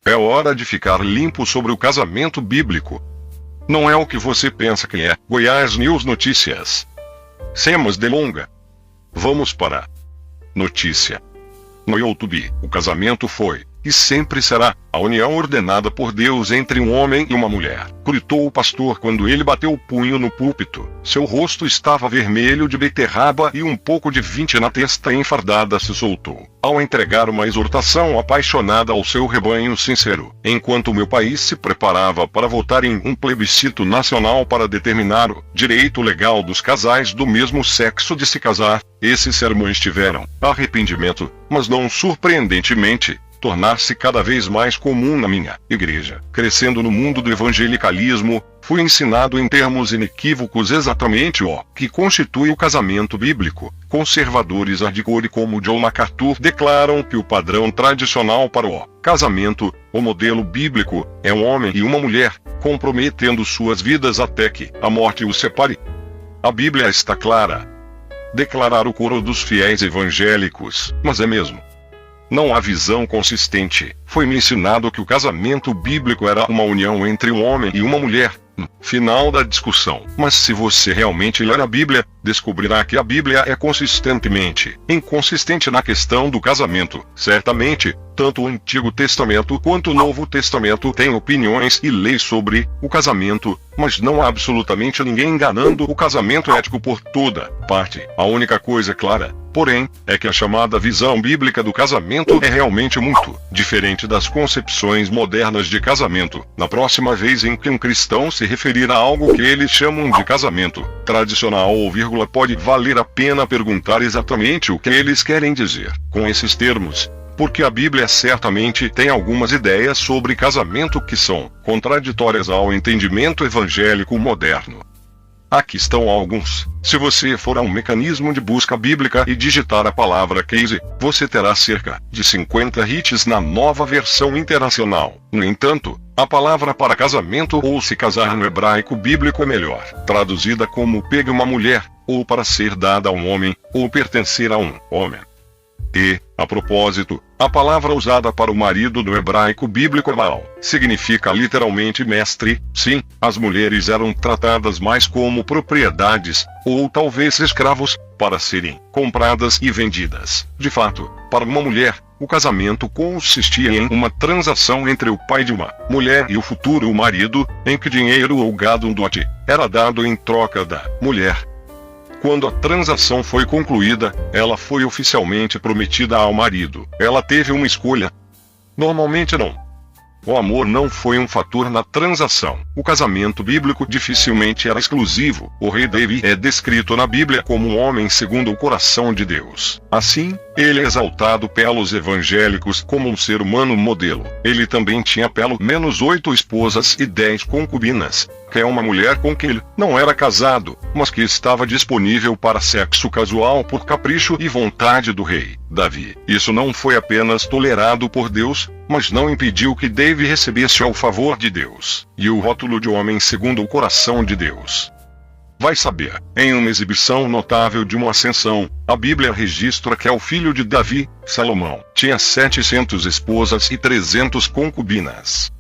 É hora de ficar limpo sobre o casamento bíblico. Não é o que você pensa que é. Goiás News Notícias. Sem mais delonga, vamos para a notícia. No YouTube, o casamento foi, e sempre será, a união ordenada por Deus entre um homem e uma mulher. Gritou o pastor quando ele bateu o punho no púlpito. Seu rosto estava vermelho de beterraba e um pouco de 20 na testa enfardada se soltou, ao entregar uma exortação apaixonada ao seu rebanho sincero. Enquanto meu país se preparava para votar em um plebiscito nacional para determinar o direito legal dos casais do mesmo sexo de se casar, esses sermões tiveram arrependimento, mas não surpreendentemente, tornar-se cada vez mais comum na minha igreja. Crescendo no mundo do evangelicalismo, fui ensinado em termos inequívocos exatamente o que constitui o casamento bíblico. Conservadores hardcore como John MacArthur declaram que o padrão tradicional para o casamento, o modelo bíblico, é um homem e uma mulher, comprometendo suas vidas até que a morte os separe. A Bíblia está clara. Declarar o coro dos fiéis evangélicos, mas é mesmo. Não há visão consistente. Foi-me ensinado que o casamento bíblico era uma união entre um homem e uma mulher. No final da discussão. Mas se você realmente ler a Bíblia, descobrirá que a Bíblia é consistentemente inconsistente na questão do casamento. Certamente, tanto o Antigo Testamento quanto o Novo Testamento têm opiniões e leis sobre o casamento, mas não há absolutamente ninguém enganando o casamento ético por toda parte. A única coisa clara, porém, é que a chamada visão bíblica do casamento é realmente muito diferente das concepções modernas de casamento. Na próxima vez em que um cristão se referir a algo que eles chamam de casamento tradicional ou vírgula, pode valer a pena perguntar exatamente o que eles querem dizer com esses termos, porque a Bíblia certamente tem algumas ideias sobre casamento que são contraditórias ao entendimento evangélico moderno. Aqui estão alguns. Se você for a um mecanismo de busca bíblica e digitar a palavra case, você terá cerca de 50 hits na nova versão internacional. No entanto, a palavra para casamento ou se casar no hebraico bíblico é melhor traduzida como pegue uma mulher, ou para ser dada a um homem, ou pertencer a um homem. E, a propósito, a palavra usada para o marido no hebraico bíblico Baal significa literalmente mestre. Sim, as mulheres eram tratadas mais como propriedades, ou talvez escravos, para serem compradas e vendidas. De fato, para uma mulher, o casamento consistia em uma transação entre o pai de uma mulher e o futuro marido, em que dinheiro ou gado, um dote, era dado em troca da mulher. Quando a transação foi concluída, ela foi oficialmente prometida ao marido. Ela teve uma escolha. Normalmente não. O amor não foi um fator na transação. O casamento bíblico dificilmente era exclusivo. O rei Davi é descrito na Bíblia como um homem segundo o coração de Deus. Assim, ele é exaltado pelos evangélicos como um ser humano modelo. Ele também tinha pelo menos 8 esposas e 10 concubinas, que é uma mulher com quem ele não era casado, mas que estava disponível para sexo casual por capricho e vontade do rei Davi. Isso não foi apenas tolerado por Deus, mas não impediu que Davi recebesse o favor de Deus e o rótulo de homem segundo o coração de Deus. Vai saber, em uma exibição notável de uma ascensão, a Bíblia registra que o filho de Davi, Salomão, tinha 700 esposas e 300 concubinas.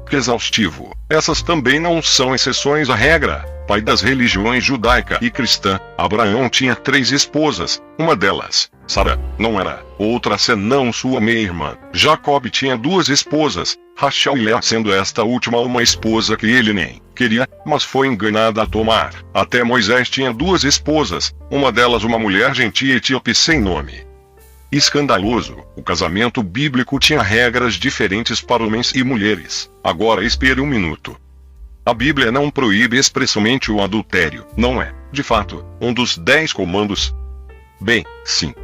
Que exaustivo! Essas também não são exceções à regra. Pai das religiões judaica e cristã, Abraão tinha 3 esposas, uma delas, Sara, não era outra senão sua meia-irmã. Jacob tinha 2 esposas, Rachel e Léa, sendo esta última uma esposa que ele nem queria, mas foi enganada a tomar. Até Moisés tinha 2 esposas, uma delas uma mulher gentia etíope sem nome. Escandaloso, o casamento bíblico tinha regras diferentes para homens e mulheres. Agora espere um minuto. A Bíblia não proíbe expressamente o adultério, não é, de fato, um dos 10 comandos? Bem, sim.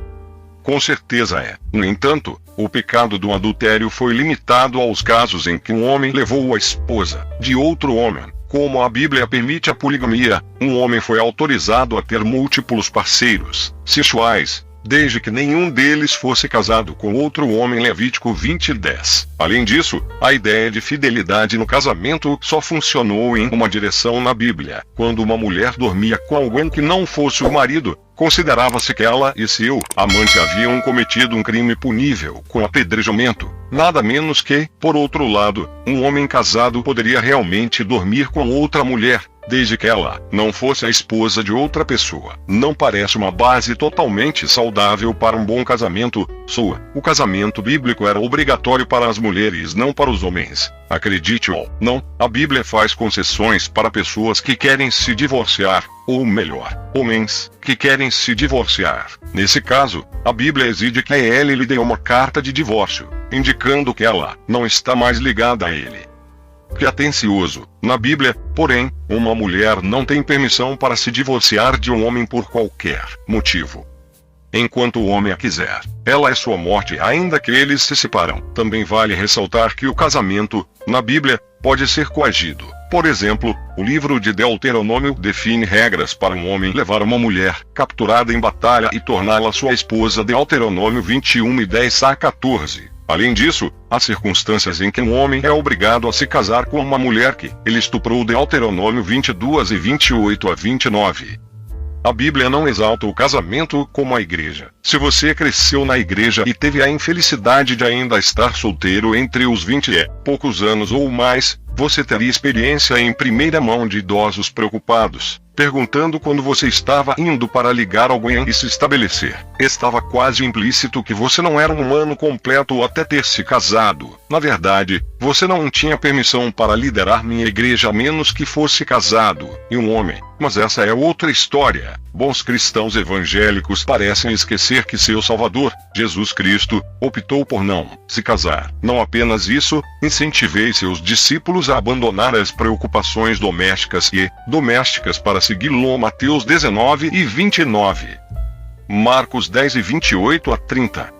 Com certeza é. No entanto, o pecado do adultério foi limitado aos casos em que um homem levou a esposa de outro homem. Como a Bíblia permite a poligamia, um homem foi autorizado a ter múltiplos parceiros sexuais, desde que nenhum deles fosse casado com outro homem. Levítico 20:10. Além disso, a ideia de fidelidade no casamento só funcionou em uma direção na Bíblia: quando uma mulher dormia com alguém que não fosse o marido, considerava-se que ela e seu amante haviam cometido um crime punível com apedrejamento. Nada menos que, por outro lado, um homem casado poderia realmente dormir com outra mulher, desde que ela não fosse a esposa de outra pessoa. Não parece uma base totalmente saudável para um bom casamento. O casamento bíblico era obrigatório para as mulheres, não para os homens. Acredite ou não, a Bíblia faz concessões para pessoas que querem se divorciar, ou melhor, homens que querem se divorciar. Nesse caso, a Bíblia exige que ele lhe dê uma carta de divórcio, indicando que ela não está mais ligada a ele. Que atencioso. Na Bíblia, porém, uma mulher não tem permissão para se divorciar de um homem por qualquer motivo. Enquanto o homem a quiser, ela é sua morte ainda que eles se separam. Também vale ressaltar que o casamento, na Bíblia, pode ser coagido. Por exemplo, o livro de Deuteronômio define regras para um homem levar uma mulher capturada em batalha e torná-la sua esposa. Deuteronômio 21 e 10 a 14. Além disso, há circunstâncias em que um homem é obrigado a se casar com uma mulher que ele estuprou. Deuteronômio 22 e 28 a 29. A Bíblia não exalta o casamento como a igreja. Se você cresceu na igreja e teve a infelicidade de ainda estar solteiro entre os 20 e poucos anos ou mais, você teria experiência em primeira mão de idosos preocupados, perguntando quando você estava indo para ligar alguém e se estabelecer. Estava quase implícito que você não era um humano completo até ter se casado. Na verdade, você não tinha permissão para liderar minha igreja a menos que fosse casado e um homem. Mas essa é outra história. Bons cristãos evangélicos parecem esquecer que seu Salvador, Jesus Cristo, optou por não se casar. Não apenas isso, incentivei seus discípulos a abandonar as preocupações domésticas para segui-lo. Mateus 19 e 29. Marcos 10 e 28 a 30.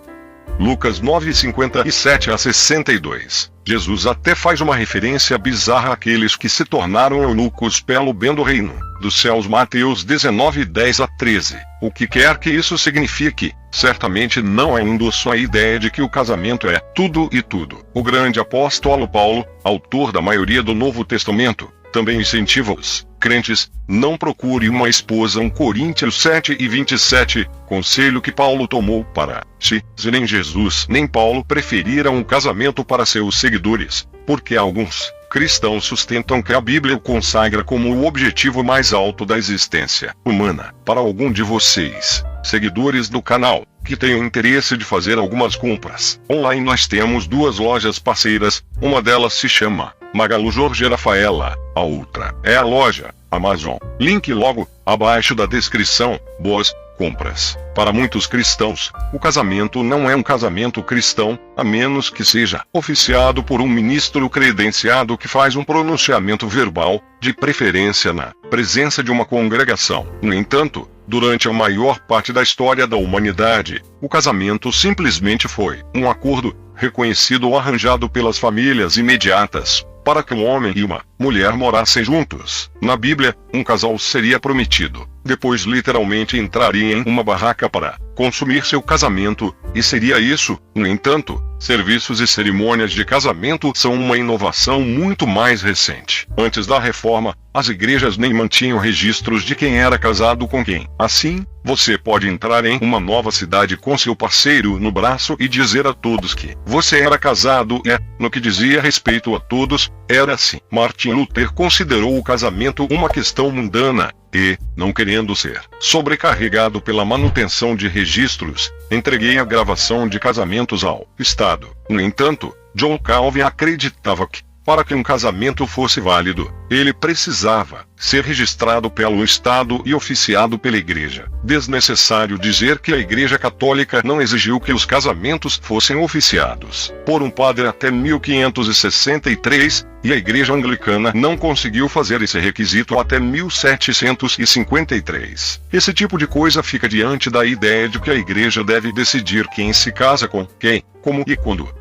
Lucas 9 e 57 a 62. Jesus até faz uma referência bizarra àqueles que se tornaram eunucos pelo bem do reino dos céus. Mateus 19 10 a 13. O que quer que isso signifique, certamente não é endosso a ideia de que o casamento é tudo e tudo. O grande apóstolo Paulo, autor da maioria do Novo Testamento, também incentiva os crentes: não procure uma esposa. 1 Coríntios 7 e 27, conselho que Paulo tomou para si. Nem Jesus nem Paulo preferiram o casamento para seus seguidores, porque alguns cristãos sustentam que a Bíblia o consagra como o objetivo mais alto da existência humana. Para algum de vocês, seguidores do canal, que tenham interesse de fazer algumas compras online, nós temos duas lojas parceiras. Uma delas se chama Magalu Jorge Rafaela, a outra é a loja Amazon. Link logo abaixo da descrição. Boas compras. Para muitos cristãos, o casamento não é um casamento cristão, a menos que seja oficiado por um ministro credenciado que faz um pronunciamento verbal, de preferência na presença de uma congregação. No entanto, durante a maior parte da história da humanidade, o casamento simplesmente foi um acordo reconhecido ou arranjado pelas famílias imediatas, para que um homem e uma mulher morassem juntos. Na Bíblia, um casal seria prometido, depois literalmente entraria em uma barraca para consumir seu casamento, e seria isso. No entanto, serviços e cerimônias de casamento são uma inovação muito mais recente. Antes da reforma, as igrejas nem mantinham registros de quem era casado com quem. Assim, você pode entrar em uma nova cidade com seu parceiro no braço e dizer a todos que você era casado. No que dizia respeito a todos, era assim. Martin Luther considerou o casamento uma questão mundana, e, não querendo ser sobrecarregado pela manutenção de registros, entreguei a gravação de casamentos ao Estado. No entanto, John Calvin acreditava que, para que um casamento fosse válido, ele precisava ser registrado pelo Estado e oficiado pela Igreja. Desnecessário dizer que a Igreja Católica não exigiu que os casamentos fossem oficiados por um padre até 1563, e a Igreja Anglicana não conseguiu fazer esse requisito até 1753. Esse tipo de coisa fica diante da ideia de que a Igreja deve decidir quem se casa com quem, como e quando.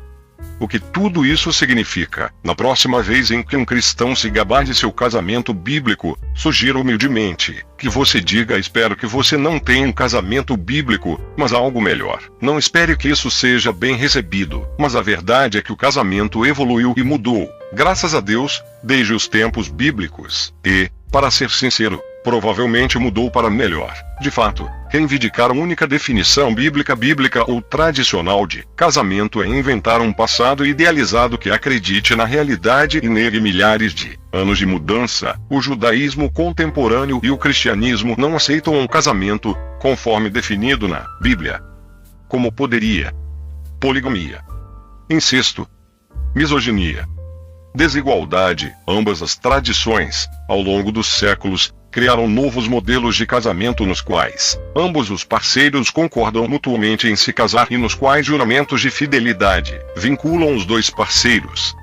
O que tudo isso significa? Na próxima vez em que um cristão se gabar de seu casamento bíblico, sugiro humildemente que você diga: espero que você não tenha um casamento bíblico, mas algo melhor. Não espere que isso seja bem recebido, mas a verdade é que o casamento evoluiu e mudou, graças a Deus, desde os tempos bíblicos, e, para ser sincero, provavelmente mudou para melhor. De fato, reivindicar a única definição bíblica ou tradicional de casamento é inventar um passado idealizado que acredite na realidade e negue milhares de anos de mudança. O judaísmo contemporâneo e o cristianismo não aceitam um casamento conforme definido na Bíblia. Como poderia? Poligamia, incesto, misoginia, desigualdade. Ambas as tradições, ao longo dos séculos, criaram novos modelos de casamento nos quais ambos os parceiros concordam mutuamente em se casar e nos quais juramentos de fidelidade vinculam os dois parceiros.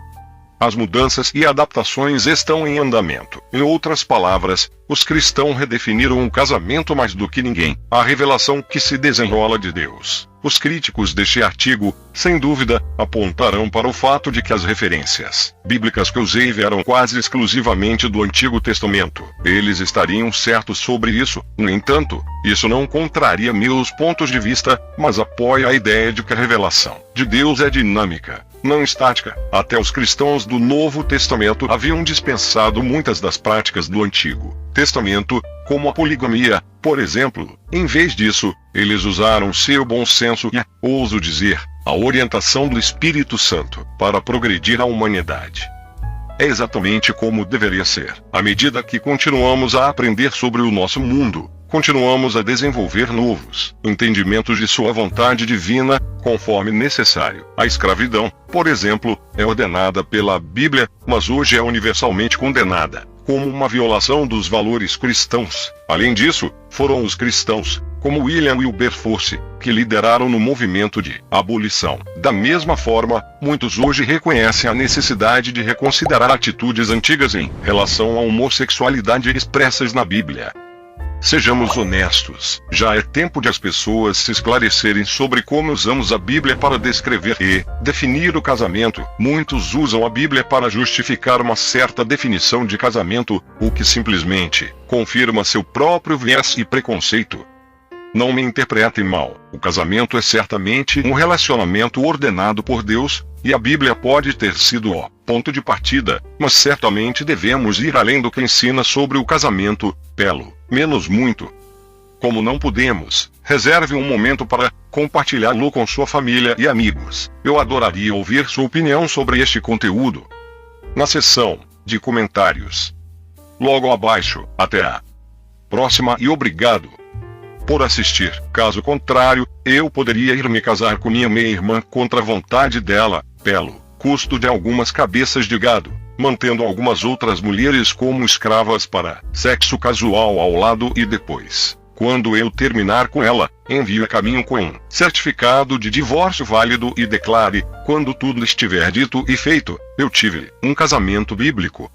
As mudanças e adaptações estão em andamento. Em outras palavras, os cristãos redefiniram o casamento mais do que ninguém. A revelação que se desenrola de Deus. Os críticos deste artigo, sem dúvida, apontarão para o fato de que as referências bíblicas que usei vieram quase exclusivamente do Antigo Testamento. Eles estariam certos sobre isso. No entanto, isso não contraria meus pontos de vista, mas apoia a ideia de que a revelação de Deus é dinâmica, não estática. Até os cristãos do Novo Testamento haviam dispensado muitas das práticas do Antigo Testamento, como a poligamia, por exemplo. Em vez disso, eles usaram seu bom senso e, ouso dizer, a orientação do Espírito Santo para progredir a humanidade. É exatamente como deveria ser. À medida que continuamos a aprender sobre o nosso mundo, continuamos a desenvolver novos entendimentos de sua vontade divina, conforme necessário. A escravidão, por exemplo, é ordenada pela Bíblia, mas hoje é universalmente condenada como uma violação dos valores cristãos. Além disso, foram os cristãos, como William Wilberforce, que lideraram no movimento de abolição. Da mesma forma, muitos hoje reconhecem a necessidade de reconsiderar atitudes antigas em relação à homossexualidade expressas na Bíblia. Sejamos honestos, já é tempo de as pessoas se esclarecerem sobre como usamos a Bíblia para descrever e definir o casamento. Muitos usam a Bíblia para justificar uma certa definição de casamento, o que simplesmente confirma seu próprio viés e preconceito. Não me interpretem mal, o casamento é certamente um relacionamento ordenado por Deus, e a Bíblia pode ter sido o ponto de partida, mas certamente devemos ir além do que ensina sobre o casamento, pelo menos muito. Como não podemos, reserve um momento para compartilhá-lo com sua família e amigos. Eu adoraria ouvir sua opinião sobre este conteúdo na seção de comentários logo abaixo. Até a próxima e obrigado por assistir. Caso contrário, eu poderia ir me casar com minha meia-irmã contra a vontade dela, pelo custo de algumas cabeças de gado, mantendo algumas outras mulheres como escravas para sexo casual ao lado e depois, quando eu terminar com ela, envie a caminho com um certificado de divórcio válido e declare, quando tudo estiver dito e feito, eu tive um casamento bíblico.